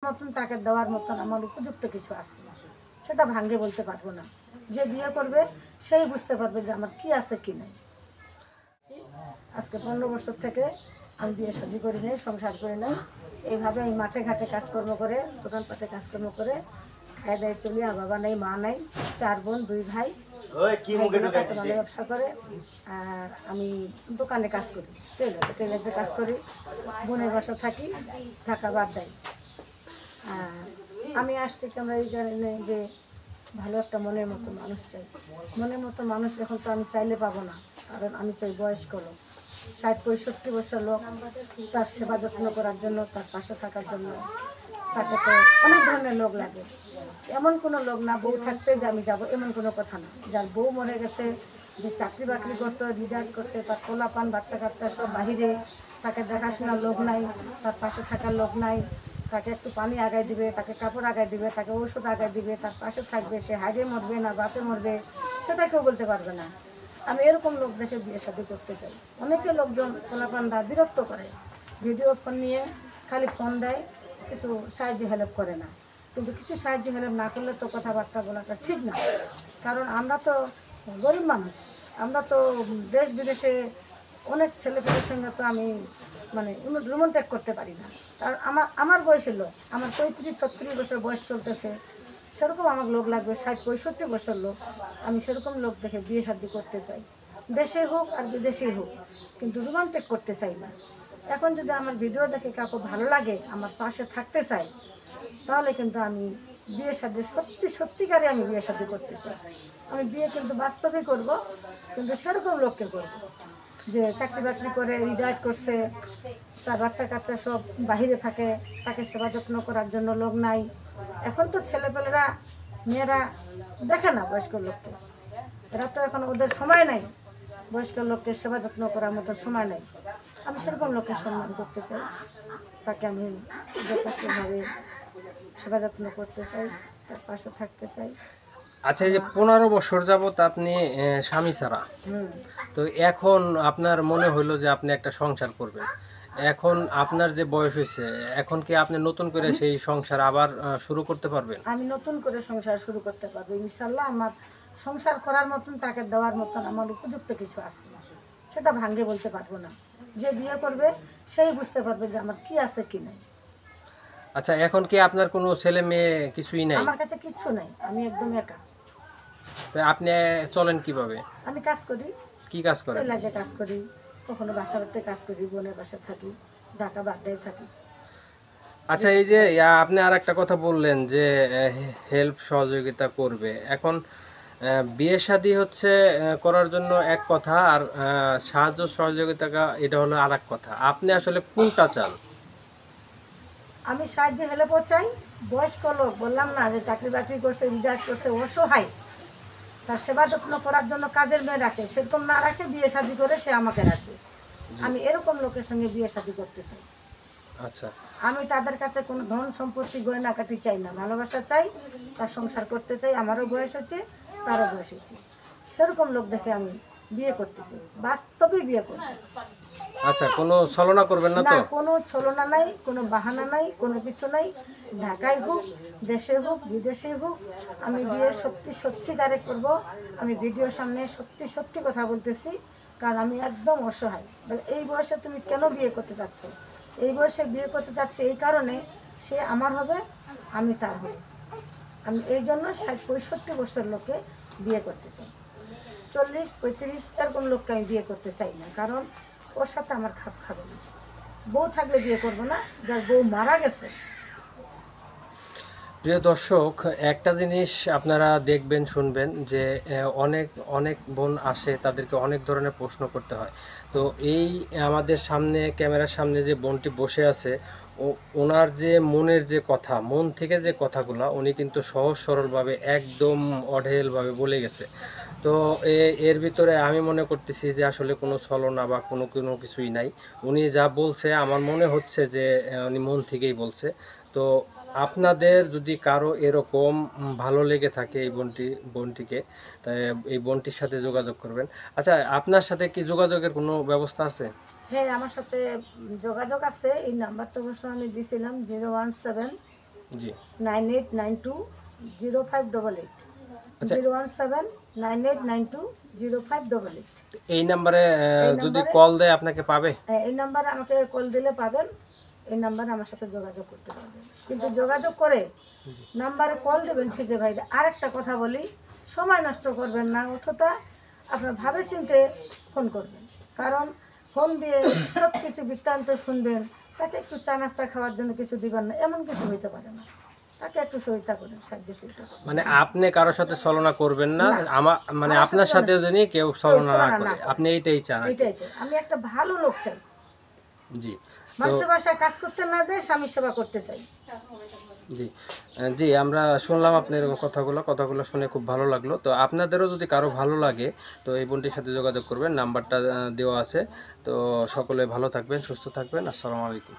মতন তাকে দেওয়ার মতন আমার উপযুক্ত কিছু আছে, সেটা ভাঙ্গে বলতে পারবো না। যে বিয়ে করবে সেই বুঝতে পারবে যে আমার কি আছে কি নাই। আজকে 15 বছর থেকে আমি বিয়ে শাদী করি নাই, সংসার করি নাই। এইভাবে আমি মাঠে ঘাটে কাজকর্ম করে, দোকানপাটে কাজকর্ম করে খাই দায় চলি। আর বাবা নাই, মা নাই, 4 বোন 2 ভাই। কাঁচামালের ব্যবসা করে আর আমি দোকানে কাজ করি, টেলারে কাজ করি। বোনের বাসা থাকি, থাকা বাদ দেয়। আর আমি আসছি আমরা এই কারণে যে ভালো একটা মনের মতো মানুষ চাই। মনের মতো মানুষ এখন তো আমি চাইলে পাবো না, কারণ আমি চাই বয়স্ক লোক, 60-65 বছর লোক, তার সেবা যত্ন করার জন্য, তার পাশে থাকার জন্য। তাকে তো অনেক ধরনের লোক লাগে, এমন কোনো লোক না বউ থাকতে যে আমি যাবো এমন কোনো কথা না। যার বউ মরে গেছে, যে চাকরি বাকরি করতো, রিটায়ার করছে, তার পোলাপান বাচ্চা কাচ্চা সব বাহিরে, তাকে দেখাশোনার লোক নাই, তার পাশে থাকার লোক নাই, তাকে একটু পানি আগায় দিবে, তাকে কাপড় আগায় দিবে, তাকে ওষুধ আগায় দিবে, তার পাশে থাকবে, সে হাইডে মরবে না বাতে মরবে সেটা কেউ বলতে পারবে না। আমি এরকম লোক দেখে বিয়ে শাদী করতে চাই। অনেকে লোকজন পোলাপানরা বিরক্ত করে, ভিডিও ফোন নিয়ে খালি ফোন দেয়, কিছু সাহায্য হেল্প করে না। কিন্তু কিছু সাহায্য হেল্প না করলে তো কথাবার্তা বলাটা ঠিক না, কারণ আমরা তো গরিব মানুষ। আমরা তো দেশ বিদেশে অনেক ছেলেপেলের সঙ্গে তো আমি মানে রোমান্টিক করতে পারি না। আর আমার বয়সের লোক, আমার 35-36 বছর বয়স চলতেছে, সেরকম আমার লোক লাগবে 60-65 বছর লোক। আমি সেরকম লোক দেখে বিয়ে শাদী করতে চাই, দেশে হোক আর বিদেশে হোক, কিন্তু রোমান্টিক করতে চাই না। এখন যদি আমার ভিডিও দেখে কাউকে ভালো লাগে, আমার পাশে থাকতে চাই, তাহলে কিন্তু আমি বিয়ে শাদী সত্যিকারে আমি বিয়ে শাদী করতে চাই। আমি বিয়ে কিন্তু বাস্তবে করব, কিন্তু সেরকম লোককে করব যে চাকরি বাকরি করে রিটায়ার করছে, তার বাচ্চা কাচ্চা সব বাহিরে থাকে, তাকে সেবা যত্ন করার জন্য লোক নাই। এখন তো ছেলেপেলেরা মেয়েরা দেখে না বয়স্ক লোককে, এরা তো এখন ওদের সময় নাই, বয়স্ক লোককে সেবা যত্ন করার মতো সময় নাই। আমি সেরকম লোককে সম্মান করতে চাই, তাকে আমি যথেষ্টভাবে সেবা যত্ন করতে চাই, তার পাশে থাকতে চাই। আচ্ছা, এই যে 15 বছর যাবত আপনি স্বামী ছাড়া, তো এখন আপনার মনে হইলো যে আপনি একটা সংসার করবেন, এখন আপনার যে বয়স হয়েছে, এখন কি আপনি নতুন করে সেই সংসার আবার শুরু করতে পারবেন? আমি নতুন করে সংসার শুরু করতে পারবো ইনশাল্লাহ। আমার সংসার করার মতন, তাকে দেওয়ার মতন আমার উপযুক্ত কিছু আছে, সেটা ভাঙ্গে বলতে পারবো না। যে বিয়ে করবে সেই বুঝতে পারবে যে আমার কি আছে কি নাই। আচ্ছা, এখন কি আপনার কোনো ছেলে মেয়ে কিছুই নাই? আমার কাছে কিচ্ছু নাই, আমি একদম একা। তো আপনি চলেন কিভাবে? আমি কাজ করি, কি কাজ করেন? টেলারে কাজ করি, কখনো বাসা বাড়িতে কাজ করি, বোনের বাসা থাকি, ঢাকা বাড্ডায় থাকি। আচ্ছা, এই যে আপনি আর একটা কথা বললেন যে হেল্প সহযোগিতা করবে, এখন বিয়ে শাদী হচ্ছে করার জন্য এক কথা, আর সাহায্য সহযোগিতা এটা হলো আর এক কথা। আপনি আসলে কোনটা চান? আমি সাহায্য হেল্পও চাই। বয়স্ক লোক বললাম না, যে চাকরি বাকরি করছে, রিটায়ার করছে, অসহায়, তার সেবা যত্ন করার জন্য কাজের মেয়ে রাখে, সেরকম না রাখে বিয়ে শাদী করে সে আমাকে রাখবে। আমি এরকম লোকের সঙ্গে বিয়ে শাদী করতে চাই। আচ্ছা, আমি তাদের কাছে কোনো ধন সম্পত্তি গয়নাকাটি চাই না, ভালোবাসা চাই, তার সংসার করতে চাই। আমারও বয়স হচ্ছে, তারও বয়স হচ্ছে, সেরকম লোক দেখে আমি বিয়ে করতে চাই, বাস্তবে বিয়ে করব। আচ্ছা, কোনো ছলনা করবেন না না, তো? কোনো ছলনা নাই, কোনো বাহানা নাই, কোনো কিছু নাই। ঢাকায় হোক, দেশে হোক, বিদেশে হোক, আমি বিয়ে সত্যিকারে করব। আমি ভিডিওর সামনে সত্যি সত্যি কথা বলতেছি, কারণ আমি একদম অসহায়। এই বয়সে তুমি কেন বিয়ে করতে চাচ্ছ? এই বয়সে বিয়ে করতে চাচ্ছে এই কারণে, সে আমার হবে, আমি তার হব। আমি এই জন্য 60-65 বছর লোকে বিয়ে করতে চাই। 40-35 এরকম লোককে আমি বিয়ে করতে চাই না, কারণ ওর সাথে আমার খাপ খাবে না। বউ থাকলে বিয়ে করবো না, যার বউ মারা গেছে। প্রিয় দর্শক, একটা জিনিস আপনারা দেখবেন শুনবেন যে অনেক অনেক বোন আসে, তাদেরকে অনেক ধরনের প্রশ্ন করতে হয়। তো এই আমাদের সামনে ক্যামেরার সামনে যে বোনটি বসে আছে, ওনার যে মনের যে কথা, মন থেকে যে কথাগুলো উনি কিন্তু সহজ সরলভাবে একদম অঢেলভাবে বলে গেছে। তো এর ভিতরে আমি মনে করতেছি যে আসলে কোনো ছলনা বা কোনো কোনো কিছুই নাই। উনি যা বলছে আমার মনে হচ্ছে যে উনি মন থেকেই বলছে। তো আপনাদের যদি কারো এরকম ভালো লেগে থাকে এই বোনটিকে, তাই এই বোনটির সাথে যোগাযোগ করবেন। আচ্ছা, আপনার সাথে কি যোগাযোগের কোনো ব্যবস্থা আছে? হ্যাঁ, আমার সাথে যোগাযোগ আছে। এই নাম্বারটা অবশ্য আমি দিয়েছিলাম, জি 98920588 আচ্ছা। 01798920588। এই নাম্বারে এই যদি নাম্বারে- কল দেয় আপনাকে পাবে? এই নাম্বারে আমাকে কল দিলে পাবেন, এই নাম্বারে আমার সাথে যোগাযোগ করতে পারবেন। কিন্তু যোগাযোগ করে নাম্বারে কল দেবেন ঠিকই ভাই। আরেকটা কথা বলি, সময় নষ্ট করবেন না, অথবা আপনার ভাবে চিনতে ফোন করবেন। কারণ ফোন দিয়ে সব কিছু বৃত্তান্ত শুনবেন, তাকে একটু চা নাস্তা খাওয়ার জন্য কিছু দিবেন না, এমন কিছু হইতে পারে না। তাকে একটু সহায়তা করেন, সাহায্য সহায়তা করেন। মানে আপনি কারোর সাথে ছলনা করবেন না, আমার মানে আমার আপনার সাথে সাথে যদি কেউ ছলনা না ছলনা করে, না করে। আপনি এইটাই চান আর কি। এটাই চাই, আমি একটা ভালো লোক চাই, জি মানুষের বাসায় কাজ করতে না যায় স্বামীর সেবা করতে চাই। জি জি, আমরা শুনলাম আপনার কথাগুলো শুনে খুব ভালো লাগলো। তো আপনাদেরও যদি কারো ভালো লাগে তো এই বোনটির সাথে যোগাযোগ করবেন, নাম্বারটা দেওয়া আছে। তো সকলে ভালো থাকবেন, সুস্থ থাকবেন। আসসালামু আলাইকুম।